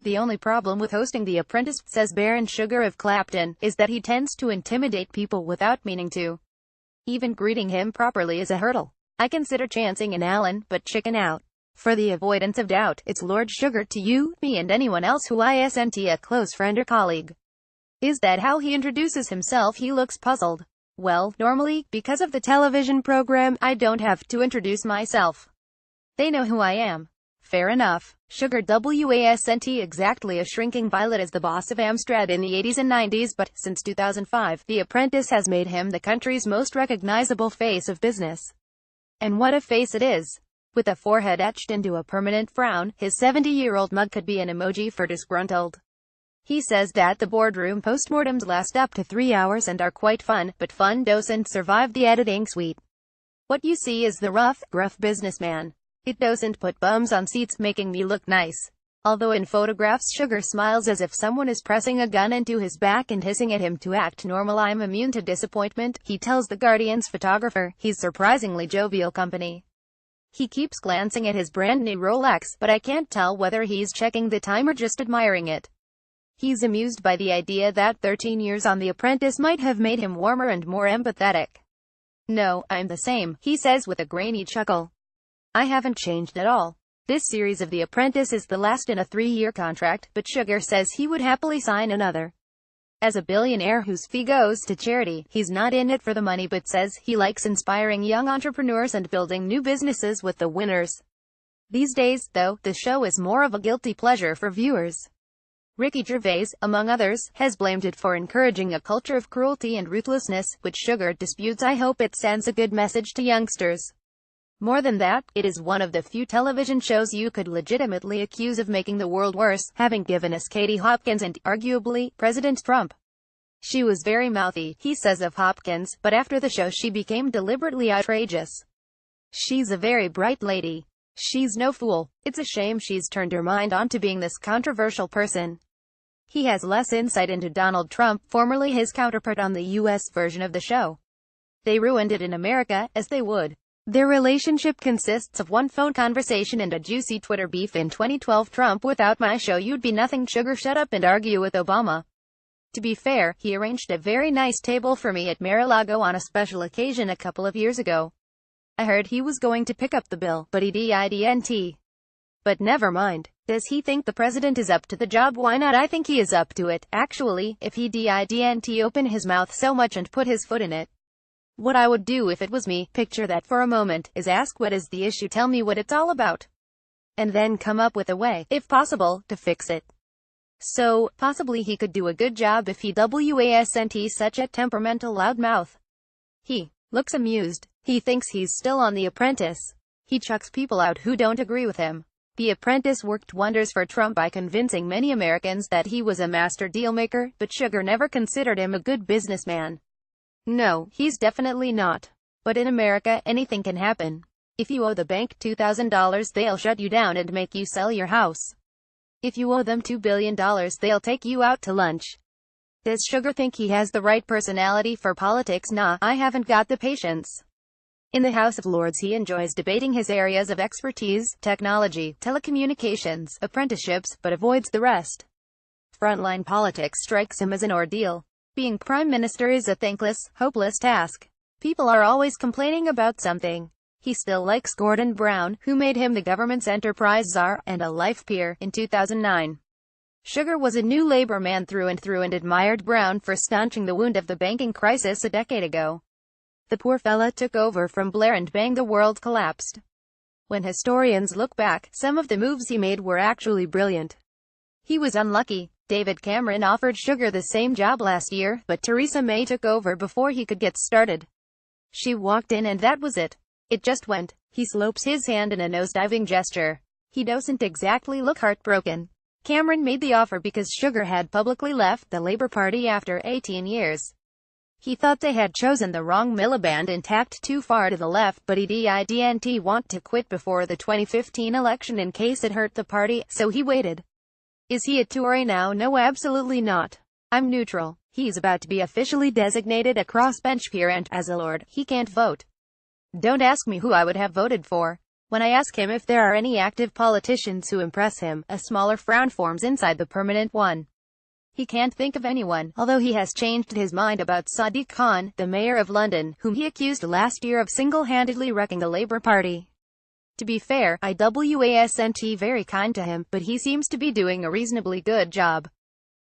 The only problem with hosting The Apprentice, says Baron Sugar of Clapton, is that he tends to intimidate people without meaning to. Even greeting him properly is a hurdle. I consider chancing an Allen, but chicken out. For the avoidance of doubt, it's Lord Sugar to you, me and anyone else who isn't a close friend or colleague. Is that how he introduces himself? He looks puzzled. Well, normally, because of the television program, I don't have to introduce myself. They know who I am. Fair enough. Sugar wasn't exactly a shrinking violet as the boss of Amstrad in the 80s and 90s, but, since 2005, The Apprentice has made him the country's most recognizable face of business. And what a face it is! With a forehead etched into a permanent frown, his 70-year-old mug could be an emoji for disgruntled. He says that the boardroom postmortems last up to 3 hours and are quite fun, but fun doesn't survive the editing suite. What you see is the rough, gruff businessman. It doesn't put bums on seats, making me look nice. Although in photographs Sugar smiles as if someone is pressing a gun into his back and hissing at him to act normal. I'm immune to disappointment, he tells The Guardian's photographer. He's surprisingly jovial company. He keeps glancing at his brand new Rolex, but I can't tell whether he's checking the time or just admiring it. He's amused by the idea that 13 years on The Apprentice might have made him warmer and more empathetic. No, I'm the same, he says with a grainy chuckle. I haven't changed at all. This series of The Apprentice is the last in a 3-year contract, but Sugar says he would happily sign another. As a billionaire whose fee goes to charity, he's not in it for the money but says he likes inspiring young entrepreneurs and building new businesses with the winners. These days, though, the show is more of a guilty pleasure for viewers. Ricky Gervais, among others, has blamed it for encouraging a culture of cruelty and ruthlessness, which Sugar disputes. I hope it sends a good message to youngsters. More than that, it is one of the few television shows you could legitimately accuse of making the world worse, having given us Katie Hopkins and, arguably, President Trump. She was very mouthy, he says of Hopkins, but after the show she became deliberately outrageous. She's a very bright lady. She's no fool. It's a shame she's turned her mind onto being this controversial person. He has less insight into Donald Trump, formerly his counterpart on the U.S. version of the show. They ruined it in America, as they would. Their relationship consists of one phone conversation and a juicy Twitter beef. In 2012, Trump, without my show you'd be nothing. Sugar, shut up and argue with Obama. To be fair, he arranged a very nice table for me at Mar-a-Lago on a special occasion a couple of years ago. I heard he was going to pick up the bill, but he didn't. But never mind. Does he think the president is up to the job? Why not? I think he is up to it. Actually, if he didn't open his mouth so much and put his foot in it. What I would do if it was me, picture that for a moment, is ask what is the issue, tell me what it's all about. And then come up with a way, if possible, to fix it. So, possibly he could do a good job if he wasn't such a temperamental loudmouth. He looks amused. He thinks he's still on The Apprentice. He chucks people out who don't agree with him. The Apprentice worked wonders for Trump by convincing many Americans that he was a master dealmaker, but Sugar never considered him a good businessman. No, he's definitely not. But in America, anything can happen. If you owe the bank $2,000, they'll shut you down and make you sell your house. If you owe them $2 billion, they'll take you out to lunch. Does Sugar think he has the right personality for politics? Nah, I haven't got the patience. In the House of Lords he enjoys debating his areas of expertise, technology, telecommunications, apprenticeships, but avoids the rest. Frontline politics strikes him as an ordeal. Being prime minister is a thankless, hopeless task. People are always complaining about something. He still likes Gordon Brown, who made him the government's enterprise czar, and a life peer, in 2009. Sugar was a New Labour man through and admired Brown for staunching the wound of the banking crisis a decade ago. The poor fella took over from Blair and bang, the world collapsed. When historians look back, some of the moves he made were actually brilliant. He was unlucky. David Cameron offered Sugar the same job last year, but Theresa May took over before he could get started. She walked in and that was it. It just went. He slopes his hand in a nosediving gesture. He doesn't exactly look heartbroken. Cameron made the offer because Sugar had publicly left the Labour Party after 18 years. He thought they had chosen the wrong Miliband and tacked too far to the left, but he didn't want to quit before the 2015 election in case it hurt the party, so he waited. Is he a Tory now? No, absolutely not. I'm neutral. He's about to be officially designated a crossbench peer and, as a lord, he can't vote. Don't ask me who I would have voted for. When I ask him if there are any active politicians who impress him, a smaller frown forms inside the permanent one. He can't think of anyone, although he has changed his mind about Sadiq Khan, the mayor of London, whom he accused last year of single-handedly wrecking the Labour Party. To be fair, I wasn't very kind to him, but he seems to be doing a reasonably good job.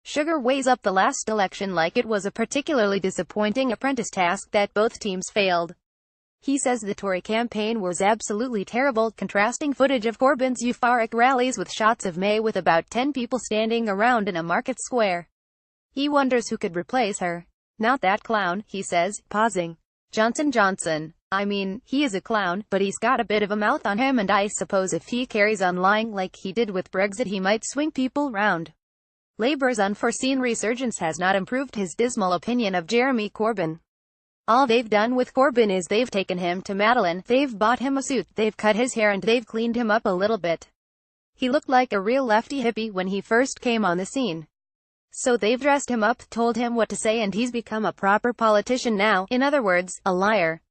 Sugar weighs up the last election like it was a particularly disappointing apprentice task that both teams failed. He says the Tory campaign was absolutely terrible, contrasting footage of Corbyn's euphoric rallies with shots of May with about 10 people standing around in a market square. He wonders who could replace her. Not that clown, he says, pausing. Johnson. I mean, he is a clown, but he's got a bit of a mouth on him, and I suppose if he carries on lying like he did with Brexit he might swing people round. Labour's unforeseen resurgence has not improved his dismal opinion of Jeremy Corbyn. All they've done with Corbyn is they've taken him to Madeline, they've bought him a suit, they've cut his hair and they've cleaned him up a little bit. He looked like a real lefty hippie when he first came on the scene. So they've dressed him up, told him what to say, and he's become a proper politician now, in other words, a liar.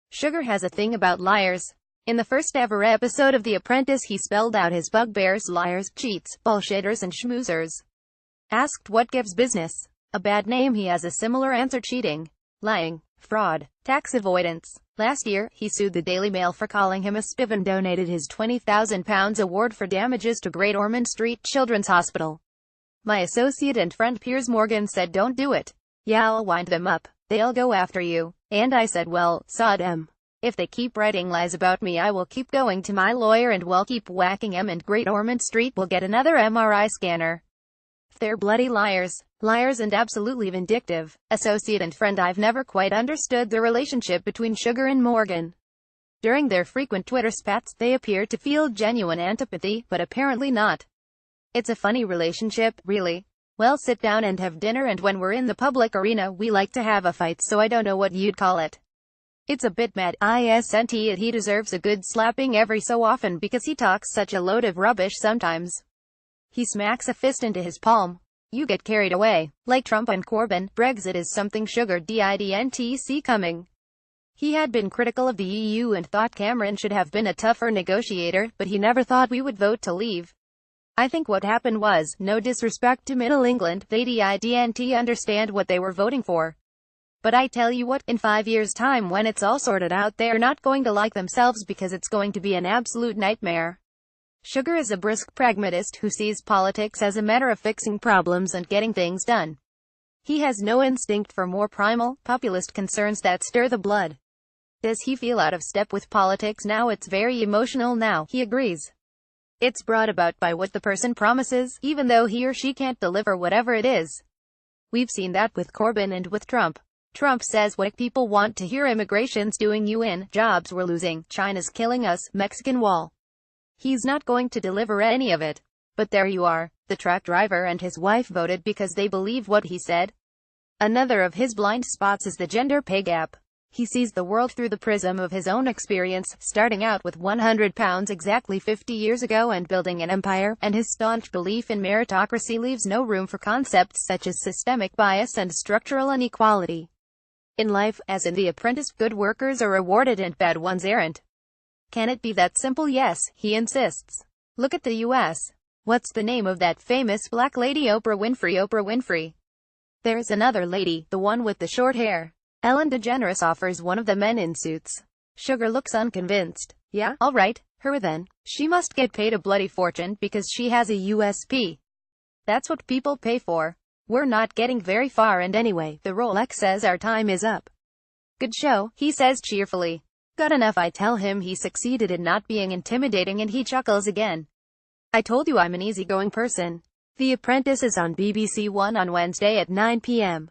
Sugar has a thing about liars. In the first ever episode of The Apprentice he spelled out his bugbears: liars, cheats, bullshitters and schmoozers. Asked what gives business a bad name, he has a similar answer: cheating, lying, fraud, tax avoidance. Last year, he sued the Daily Mail for calling him a spiv and donated his £20,000 award for damages to Great Ormond Street Children's Hospital. My associate and friend Piers Morgan said, "Don't do it. Yeah, I'll wind them up. They'll go after you." And I said, "Well, sod 'em. If they keep writing lies about me, I will keep going to my lawyer and we'll keep whacking 'em, and Great Ormond Street will get another MRI scanner. They're bloody liars. Liars and absolutely vindictive." Associate and friend: I've never quite understood the relationship between Sugar and Morgan. During their frequent Twitter spats, they appear to feel genuine antipathy, but apparently not. It's a funny relationship, really. Well, sit down and have dinner, and when we're in the public arena, we like to have a fight, so I don't know what you'd call it. It's a bit mad, isn't it? He deserves a good slapping every so often because he talks such a load of rubbish sometimes. He smacks a fist into his palm. You get carried away. Like Trump and Corbyn, Brexit is something Sugar didn't see coming. He had been critical of the EU and thought Cameron should have been a tougher negotiator, but he never thought we would vote to leave. I think what happened was, no disrespect to Middle England, they didn't understand what they were voting for. But I tell you what, in 5 years' time when it's all sorted out, they're not going to like themselves because it's going to be an absolute nightmare. Sugar is a brisk pragmatist who sees politics as a matter of fixing problems and getting things done. He has no instinct for more primal, populist concerns that stir the blood. Does he feel out of step with politics now? It's very emotional now, he agrees. It's brought about by what the person promises, even though he or she can't deliver whatever it is. We've seen that with Corbyn and with Trump. Trump says what people want to hear: immigration's doing you in, jobs we're losing, China's killing us, Mexican wall. He's not going to deliver any of it. But there you are. The truck driver and his wife voted because they believe what he said. Another of his blind spots is the gender pay gap. He sees the world through the prism of his own experience, starting out with £100 exactly 50 years ago and building an empire, and his staunch belief in meritocracy leaves no room for concepts such as systemic bias and structural inequality. In life, as in The Apprentice, good workers are rewarded and bad ones aren't. Can it be that simple? Yes, he insists. Look at the US. What's the name of that famous black lady? Oprah Winfrey. There's another lady, the one with the short hair. Ellen DeGeneres, offers one of the men in suits. Sugar looks unconvinced. Yeah, alright, her then. She must get paid a bloody fortune because she has a USP. That's what people pay for. We're not getting very far, and anyway, the Rolex says our time is up. Good show, he says cheerfully. Got enough, I tell him. He succeeded in not being intimidating and he chuckles again. I told you I'm an easygoing person. The Apprentice is on BBC One on Wednesday at 9 p.m.